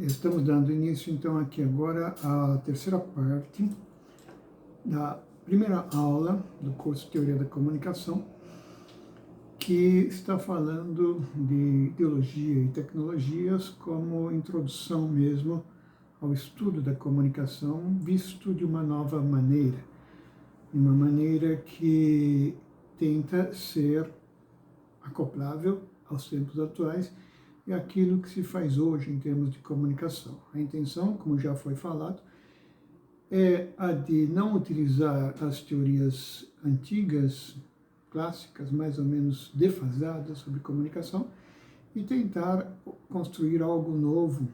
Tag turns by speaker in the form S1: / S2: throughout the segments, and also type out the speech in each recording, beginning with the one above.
S1: Estamos dando início, então, aqui agora à terceira parte da primeira aula do curso Teoria da Comunicação, que está falando de ideologia e tecnologias como introdução mesmo ao estudo da comunicação, visto de uma nova maneira, uma maneira que tenta ser acoplável aos tempos atuais e aquilo que se faz hoje em termos de comunicação. A intenção, como já foi falado, é a de não utilizar as teorias antigas, clássicas, mais ou menos defasadas sobre comunicação, e tentar construir algo novo,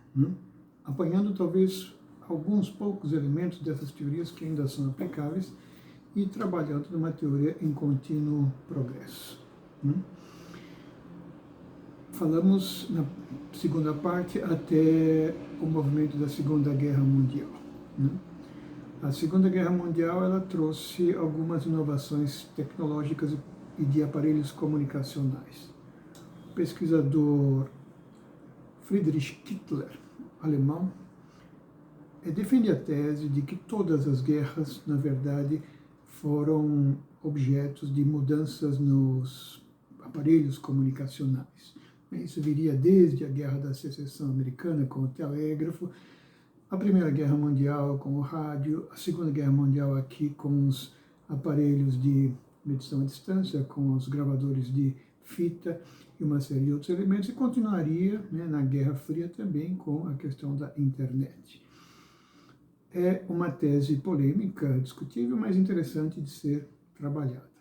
S1: apanhando talvez alguns poucos elementos dessas teorias que ainda são aplicáveis e trabalhando numa teoria em contínuo progresso. Falamos na segunda parte até o movimento da Segunda Guerra Mundial. A Segunda Guerra Mundial ela trouxe algumas inovações tecnológicas e de aparelhos comunicacionais. O pesquisador Friedrich Kittler, alemão, defende a tese de que todas as guerras, na verdade, foram objetos de mudanças nos aparelhos comunicacionais. Isso viria desde a Guerra da Secessão Americana com o telégrafo, a Primeira Guerra Mundial com o rádio, a Segunda Guerra Mundial aqui com os aparelhos de medição à distância, com os gravadores de fita e uma série de outros elementos, e continuaria na Guerra Fria também com a questão da internet. É uma tese polêmica, discutível, mas interessante de ser trabalhada.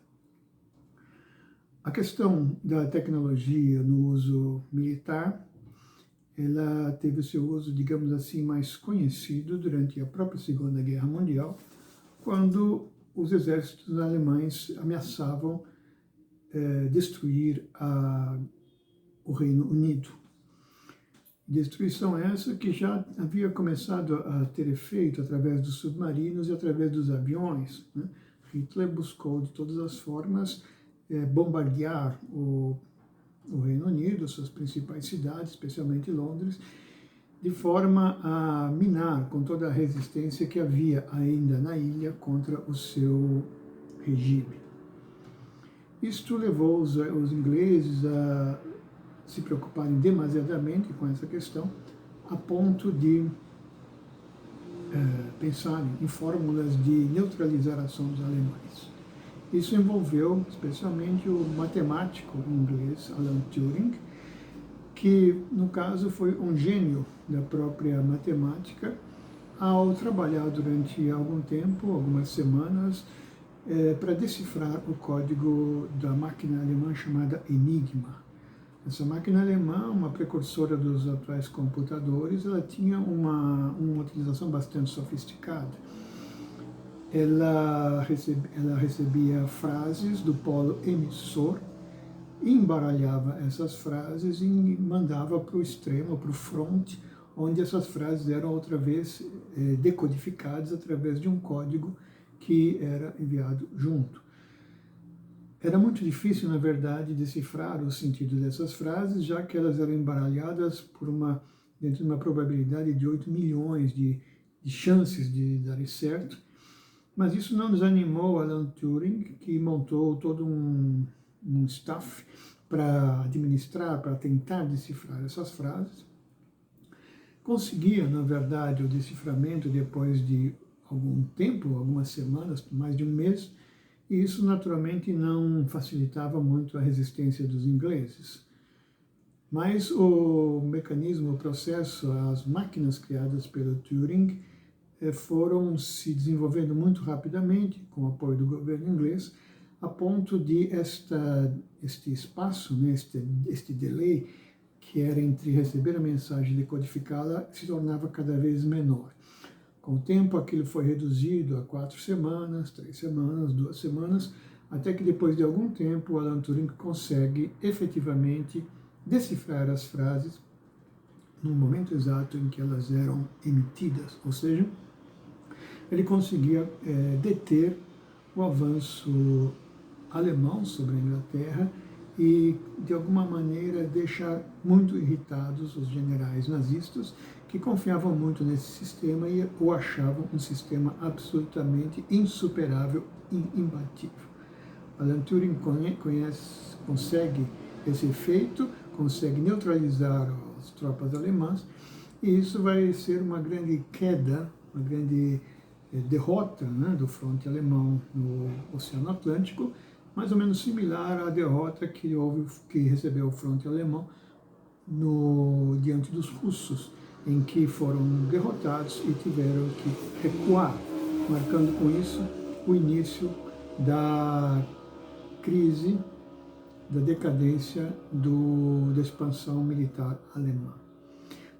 S1: A questão da tecnologia no uso militar, ela teve o seu uso, digamos assim, mais conhecido durante a própria Segunda Guerra Mundial, quando os exércitos alemães ameaçavam destruir o Reino Unido. Destruição essa que já havia começado a ter efeito através dos submarinos e através dos aviões. Hitler buscou de todas as formas bombardear o Reino Unido, suas principais cidades, especialmente Londres, de forma a minar com toda a resistência que havia ainda na ilha contra o seu regime. Isto levou os ingleses a se preocuparem demasiadamente com essa questão, a ponto de pensarem em fórmulas de neutralização dos alemães. Isso envolveu especialmente o matemático inglês Alan Turing, que no caso foi um gênio da própria matemática, ao trabalhar durante algum tempo, algumas semanas, para decifrar o código da máquina alemã chamada Enigma. Essa máquina alemã, uma precursora dos atuais computadores, ela tinha uma utilização bastante sofisticada. Ela recebia frases do polo emissor, embaralhava essas frases e mandava para o extremo, para o front, onde essas frases eram outra vez decodificadas através de um código que era enviado junto. Era muito difícil, na verdade, decifrar o sentido dessas frases, já que elas eram embaralhadas dentro de uma probabilidade de 8 milhões de chances de darem certo. Mas isso não desanimou Alan Turing, que montou todo um staff para administrar, para tentar decifrar essas frases. Conseguia, na verdade, o deciframento depois de algum tempo, algumas semanas, mais de um mês, e isso naturalmente não facilitava muito a resistência dos ingleses. Mas o mecanismo, o processo, as máquinas criadas pelo Turing foram se desenvolvendo muito rapidamente, com o apoio do governo inglês, a ponto de este espaço, este delay, que era entre receber a mensagem e decodificá-la, se tornava cada vez menor. Com o tempo, aquilo foi reduzido a 4 semanas, 3 semanas, 2 semanas, até que depois de algum tempo, Alan Turing consegue efetivamente decifrar as frases no momento exato em que elas eram emitidas, ou seja, ele conseguia deter o avanço alemão sobre a Inglaterra e, de alguma maneira, deixar muito irritados os generais nazistas, que confiavam muito nesse sistema e o achavam um sistema absolutamente insuperável e imbatível. Alan Turing consegue esse efeito, consegue neutralizar as tropas alemãs, e isso vai ser uma grande queda, uma grande derrota, né, do fronte alemão no Oceano Atlântico, mais ou menos similar à derrota que recebeu o fronte alemão diante dos russos, em que foram derrotados e tiveram que recuar, marcando com isso o início da crise, da decadência da expansão militar alemã.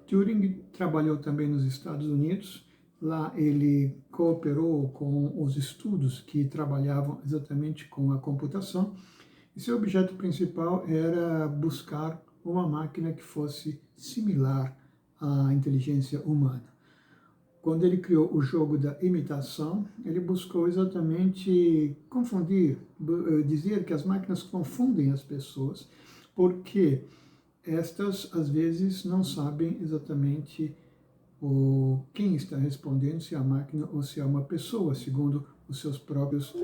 S1: Turing trabalhou também nos Estados Unidos. Lá ele cooperou com os estudos que trabalhavam exatamente com a computação, e seu objeto principal era buscar uma máquina que fosse similar à inteligência humana. Quando ele criou o jogo da imitação, ele buscou exatamente dizer que as máquinas confundem as pessoas, porque estas, às vezes, não sabem exatamente quem está respondendo, se é a máquina ou se é uma pessoa, segundo os seus próprios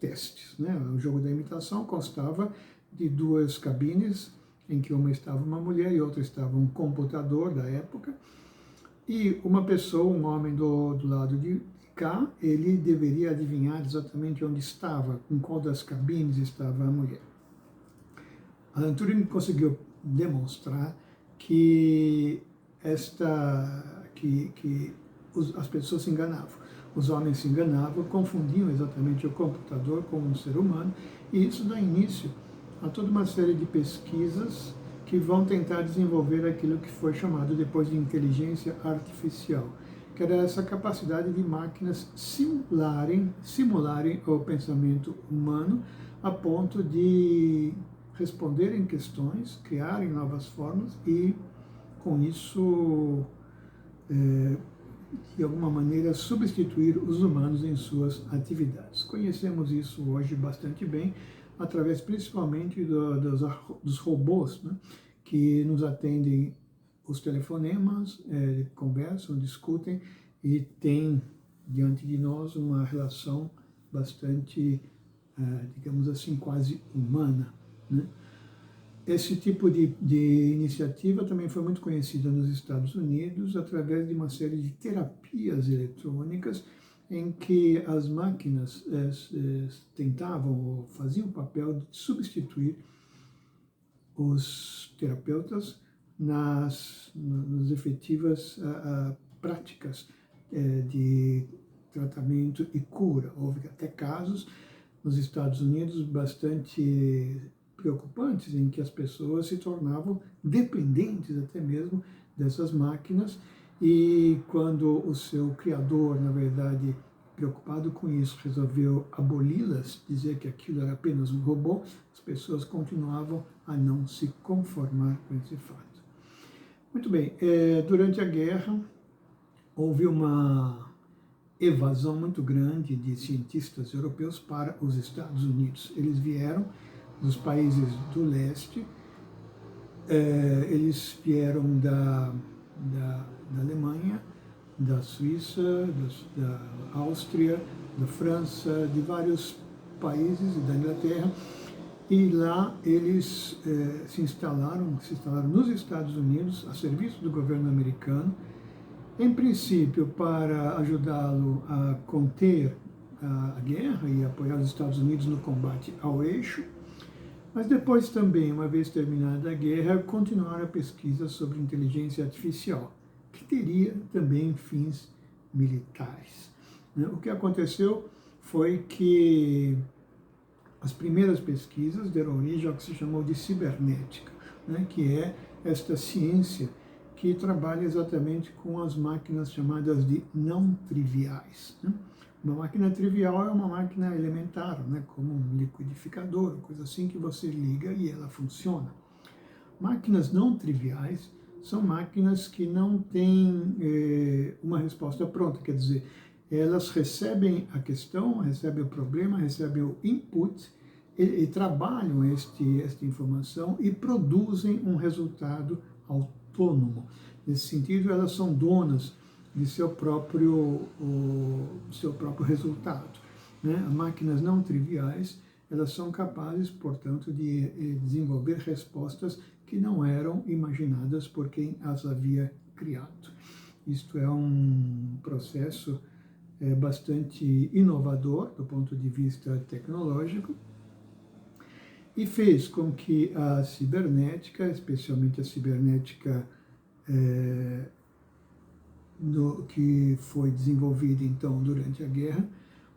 S1: testes, né? O jogo da imitação constava de duas cabines, em que uma estava uma mulher e outra estava um computador da época, e uma pessoa, um homem do lado de cá, ele deveria adivinhar exatamente onde estava, em qual das cabines estava a mulher. Alan Turing conseguiu demonstrar que as pessoas se enganavam. Os homens se enganavam, confundiam exatamente o computador com um ser humano, e isso dá início a toda uma série de pesquisas que vão tentar desenvolver aquilo que foi chamado depois de inteligência artificial, que era essa capacidade de máquinas simularem o pensamento humano a ponto de responderem questões, criarem novas formas e, com isso, de alguma maneira, substituir os humanos em suas atividades. Conhecemos isso hoje bastante bem, através principalmente dos robôs, né, que nos atendem os telefonemas, conversam, discutem e têm diante de nós uma relação bastante, digamos assim, quase humana, né? Esse tipo de iniciativa também foi muito conhecida nos Estados Unidos através de uma série de terapias eletrônicas em que as máquinas tentavam ou faziam o papel de substituir os terapeutas nas efetivas práticas de tratamento e cura. Houve até casos nos Estados Unidos bastante preocupantes em que as pessoas se tornavam dependentes até mesmo dessas máquinas, e quando o seu criador, na verdade, preocupado com isso, resolveu aboli-las, dizer que aquilo era apenas um robô, as pessoas continuavam a não se conformar com esse fato. Muito bem, durante a guerra houve uma evasão muito grande de cientistas europeus para os Estados Unidos. Eles vieram dos países do leste, eles vieram da Alemanha, da Suíça, da Áustria, da França, de vários países, da Inglaterra, e lá eles se instalaram nos Estados Unidos, a serviço do governo americano, em princípio para ajudá-lo a conter a guerra e apoiar os Estados Unidos no combate ao eixo, mas depois também, uma vez terminada a guerra, continuaram a pesquisa sobre inteligência artificial, que teria também fins militares. O que aconteceu foi que as primeiras pesquisas deram origem ao que se chamou de cibernética, que é esta ciência que trabalha exatamente com as máquinas chamadas de não triviais. Uma máquina trivial é uma máquina elementar, como um liquidificador, coisa assim que você liga e ela funciona. Máquinas não triviais são máquinas que não têm uma resposta pronta, quer dizer, elas recebem a questão, recebem o problema, recebem o input e trabalham esta informação e produzem um resultado autônomo. Nesse sentido, elas são donas de seu próprio resultado, né? As máquinas não triviais, elas são capazes, portanto, de desenvolver respostas que não eram imaginadas por quem as havia criado. Isto é um processo bastante inovador do ponto de vista tecnológico e fez com que a cibernética, especialmente a cibernética que foi desenvolvida então durante a guerra,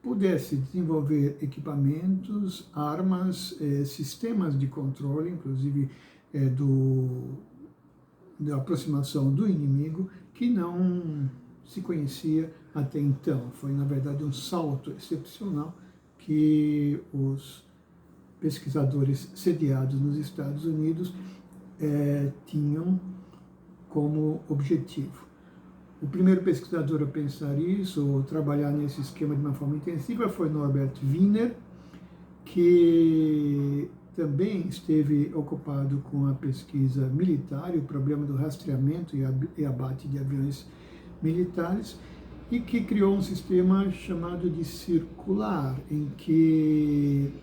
S1: pudesse desenvolver equipamentos, armas, sistemas de controle, inclusive da aproximação do inimigo, que não se conhecia até então. Foi, na verdade, um salto excepcional que os pesquisadores sediados nos Estados Unidos tinham como objetivo. O primeiro pesquisador a pensar isso, ou trabalhar nesse esquema de uma forma intensiva, foi Norbert Wiener, que também esteve ocupado com a pesquisa militar e o problema do rastreamento e abate de aviões militares, e que criou um sistema chamado de circular, em que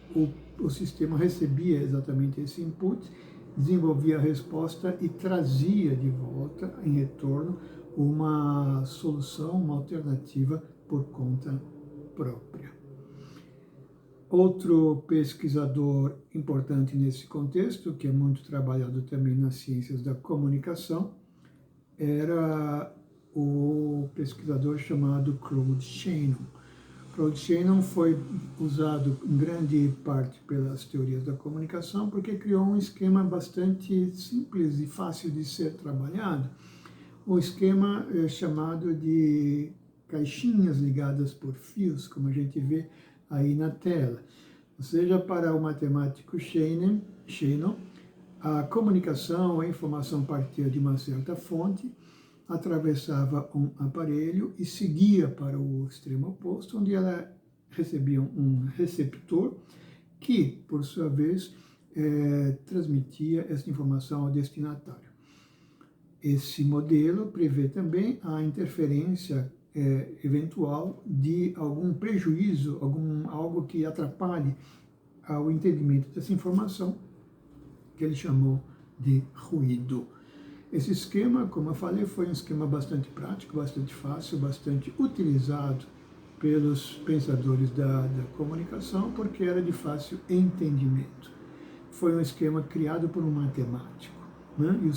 S1: o sistema recebia exatamente esse input, desenvolvia a resposta e trazia de volta, em retorno, uma solução, uma alternativa por conta própria. Outro pesquisador importante nesse contexto, que é muito trabalhado também nas ciências da comunicação, era o pesquisador chamado Claude Shannon. Claude Shannon foi usado em grande parte pelas teorias da comunicação porque criou um esquema bastante simples e fácil de ser trabalhado. O esquema é chamado de caixinhas ligadas por fios, como a gente vê aí na tela. Ou seja, para o matemático Shannon, a comunicação, a informação partia de uma certa fonte, atravessava um aparelho e seguia para o extremo oposto, onde ela recebia um receptor que, por sua vez, transmitia essa informação ao destinatário. Esse modelo prevê também a interferência eventual de algum prejuízo, algo que atrapalhe ao entendimento dessa informação, que ele chamou de ruído. Esse esquema, como eu falei, foi um esquema bastante prático, bastante fácil, bastante utilizado pelos pensadores da comunicação, porque era de fácil entendimento. Foi um esquema criado por um matemático, né? E a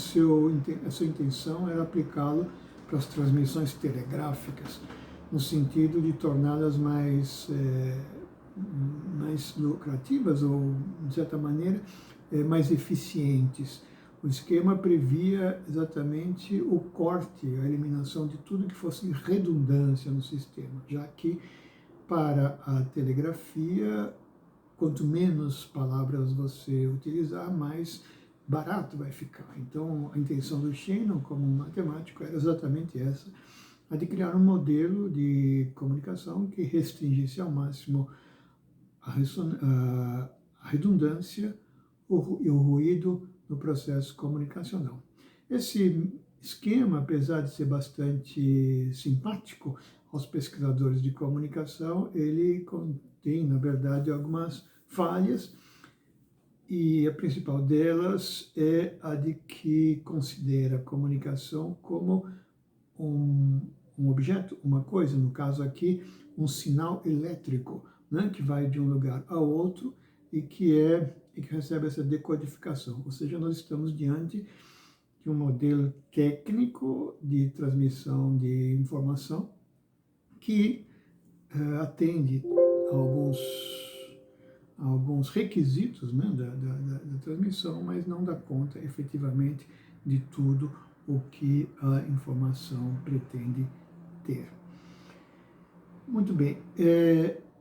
S1: sua intenção era aplicá-lo para as transmissões telegráficas, no sentido de torná-las mais lucrativas ou, de certa maneira, mais eficientes. O esquema previa exatamente o corte, a eliminação de tudo que fosse redundância no sistema, já que para a telegrafia, quanto menos palavras você utilizar, mais barato vai ficar. Então, a intenção do Shannon, como matemático, era exatamente essa, a de criar um modelo de comunicação que restringisse ao máximo a redundância e o ruído no processo comunicacional. Esse esquema, apesar de ser bastante simpático aos pesquisadores de comunicação, ele contém, na verdade, algumas falhas, e a principal delas é a de que considera a comunicação como um objeto, uma coisa, no caso aqui, um sinal elétrico, né, que vai de um lugar ao outro e que recebe essa decodificação. Ou seja, nós estamos diante de um modelo técnico de transmissão de informação que atende a alguns requisitos, né, da transmissão, mas não dá conta efetivamente de tudo o que a informação pretende ter. Muito bem.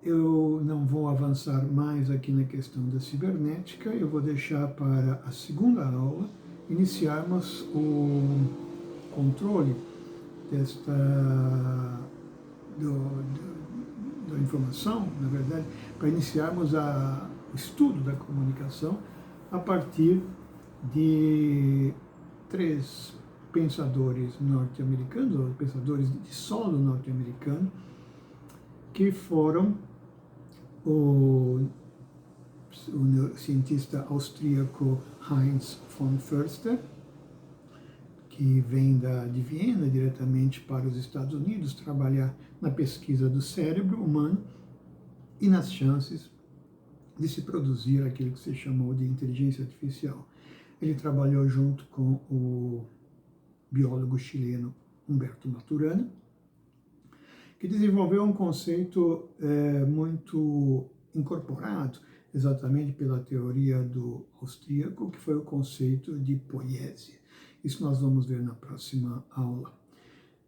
S1: Eu não vou avançar mais aqui na questão da cibernética, eu vou deixar para a segunda aula iniciarmos o controle da informação, na verdade, para iniciarmos o estudo da comunicação a partir de 3 pensadores norte-americanos, ou pensadores de solo norte-americano, que foram o cientista austríaco Heinz von Förster, que vem de Viena diretamente para os Estados Unidos trabalhar na pesquisa do cérebro humano e nas chances de se produzir aquilo que se chamou de inteligência artificial. Ele trabalhou junto com o biólogo chileno Humberto Maturana, que desenvolveu um conceito muito incorporado exatamente pela teoria do austríaco, que foi o conceito de poiesia. Isso nós vamos ver na próxima aula.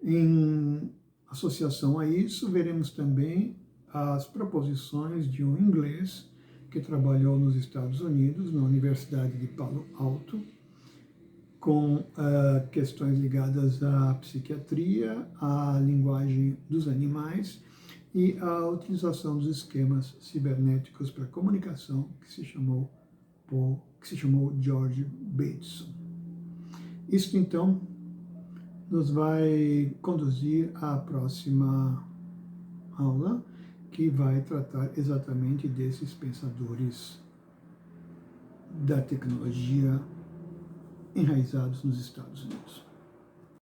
S1: Em associação a isso, veremos também as proposições de um inglês que trabalhou nos Estados Unidos, na Universidade de Palo Alto, com questões ligadas à psiquiatria, à linguagem dos animais e à utilização dos esquemas cibernéticos para comunicação, que se chamou George Bateson. Isso, então, nos vai conduzir à próxima aula, que vai tratar exatamente desses pensadores da tecnologia enraizados nos Estados Unidos.